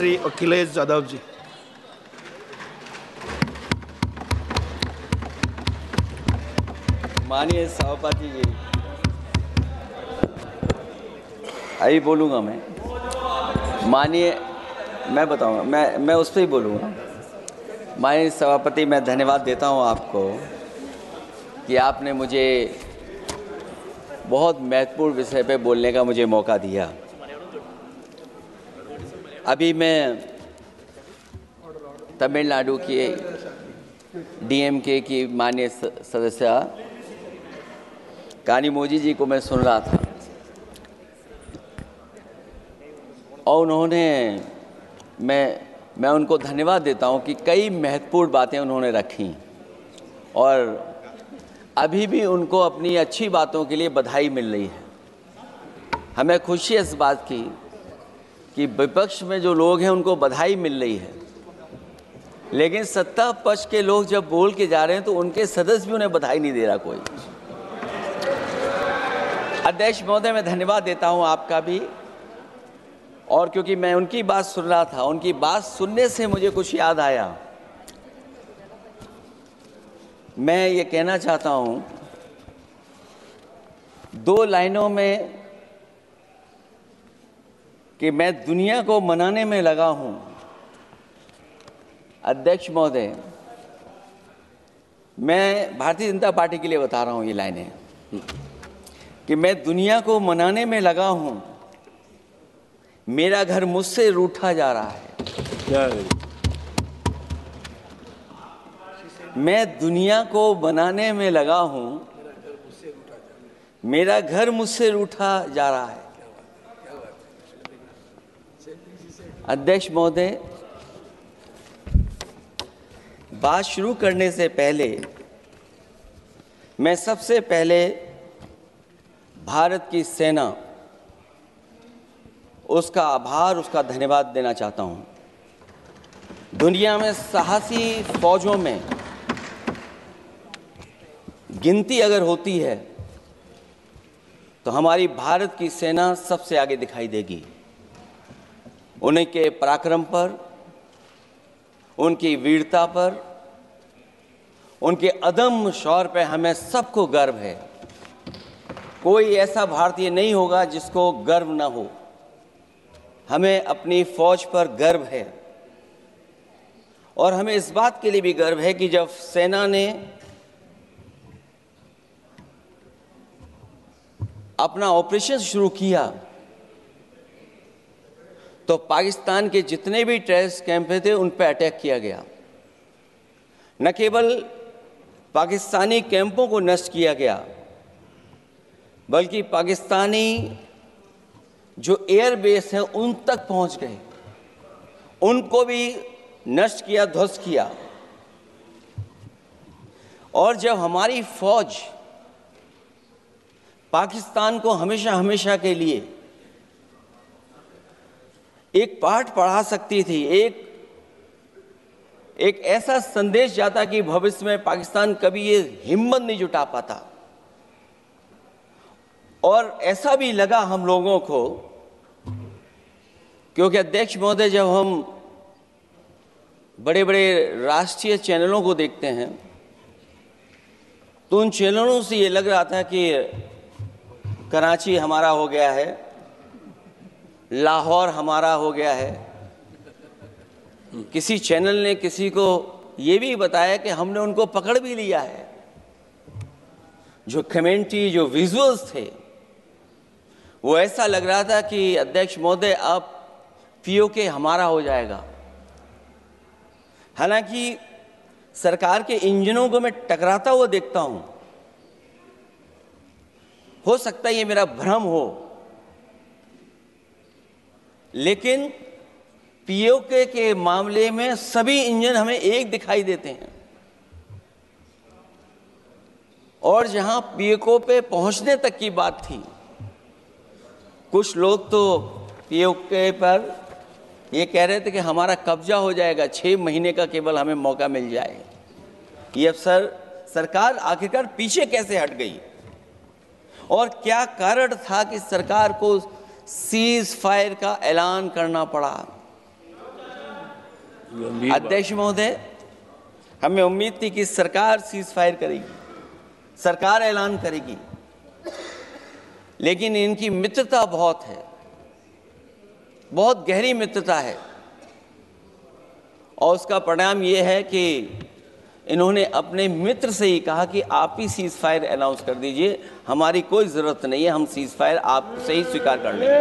श्री अखिलेश यादव जी। माननीय सभापति जी, अभी बोलूँगा मैं बताऊँगा, मैं उस पर ही बोलूँगा। माननीय सभापति, मैं धन्यवाद देता हूँ आपको कि आपने मुझे बहुत महत्वपूर्ण विषय पे बोलने का मुझे मौका दिया। अभी मैं तमिलनाडु की डीएमके की माननीय सदस्य कानिमोझी जी को मैं सुन रहा था और उन्होंने मैं उनको धन्यवाद देता हूं कि कई महत्वपूर्ण बातें उन्होंने रखी और अभी भी उनको अपनी अच्छी बातों के लिए बधाई मिल रही है। हमें खुशी है इस बात की कि विपक्ष में जो लोग हैं उनको बधाई मिल रही है, लेकिन सत्ता पक्ष के लोग जब बोल के जा रहे हैं तो उनके सदस्य भी उन्हें बधाई नहीं दे रहा कोई। अध्यक्ष महोदय, मैं धन्यवाद देता हूं आपका भी, और क्योंकि मैं उनकी बात सुन रहा था, उनकी बात सुनने से मुझे कुछ याद आया। मैं ये कहना चाहता हूं 2 लाइनों में कि मैं दुनिया को मनाने में लगा हूं। अध्यक्ष महोदय, मैं भारतीय जनता पार्टी के लिए बता रहा हूं ये लाइनें कि मैं दुनिया को मनाने में लगा हूं, मेरा घर मुझसे रूठा जा रहा है। मैं दुनिया को बनाने में लगा हूं, मेरा घर मुझसे रूठा जा रहा है। अध्यक्ष महोदय, बात शुरू करने से पहले मैं सबसे पहले भारत की सेना, उसका आभार, उसका धन्यवाद देना चाहता हूं। दुनिया में साहसी फौजों में गिनती अगर होती है तो हमारी भारत की सेना सबसे आगे दिखाई देगी। उनके पराक्रम पर, उनकी वीरता पर, उनके अदम्य शौर्य पर हमें सबको गर्व है। कोई ऐसा भारतीय नहीं होगा जिसको गर्व ना हो। हमें अपनी फौज पर गर्व है और हमें इस बात के लिए भी गर्व है कि जब सेना ने अपना ऑपरेशन शुरू किया तो पाकिस्तान के जितने भी टेररिस्ट कैंप थे उन पर अटैक किया गया। न केवल पाकिस्तानी कैंपों को नष्ट किया गया, बल्कि पाकिस्तानी जो एयर बेस हैं उन तक पहुंच गए, उनको भी नष्ट किया, ध्वस्त किया। और जब हमारी फौज पाकिस्तान को हमेशा हमेशा के लिए एक पाठ पढ़ा सकती थी, एक ऐसा संदेश जाता कि भविष्य में पाकिस्तान कभी ये हिम्मत नहीं जुटा पाता। और ऐसा भी लगा हम लोगों को, क्योंकि अध्यक्ष महोदय, जब हम बड़े बड़े राष्ट्रीय चैनलों को देखते हैं तो उन चैनलों से ये लग रहा था कि कराची हमारा हो गया है, लाहौर हमारा हो गया है। किसी चैनल ने किसी को ये भी बताया कि हमने उनको पकड़ भी लिया है। जो कमेंट्री, जो विजुअल्स थे, वो ऐसा लग रहा था कि अध्यक्ष महोदय अब पीओके हमारा हो जाएगा। हालांकि सरकार के इंजनों को मैं टकराता हुआ देखता हूं। हो सकता है ये मेरा भ्रम हो, लेकिन पीओके के मामले में सभी इंजन हमें एक दिखाई देते हैं। और जहां पीओके पे पहुंचने तक की बात थी, कुछ लोग तो पीओके पर ये कह रहे थे कि हमारा कब्जा हो जाएगा, 6 महीने का केवल हमें मौका मिल जाए। ये अफसर सरकार आखिरकार पीछे कैसे हट गई और क्या कारण था कि सरकार को सीज फायर का ऐलान करना पड़ा? अध्यक्ष महोदय, हमें उम्मीद थी कि सरकार सीज फायर करेगी, सरकार ऐलान करेगी, लेकिन इनकी मित्रता बहुत है, बहुत गहरी मित्रता है, और उसका परिणाम ये है कि इन्होंने अपने मित्र से ही कहा कि आप ही सीज फायर अनाउंस कर दीजिए, हमारी कोई ज़रूरत नहीं है, हम सीज फायर आपसे ही स्वीकार कर लेंगे।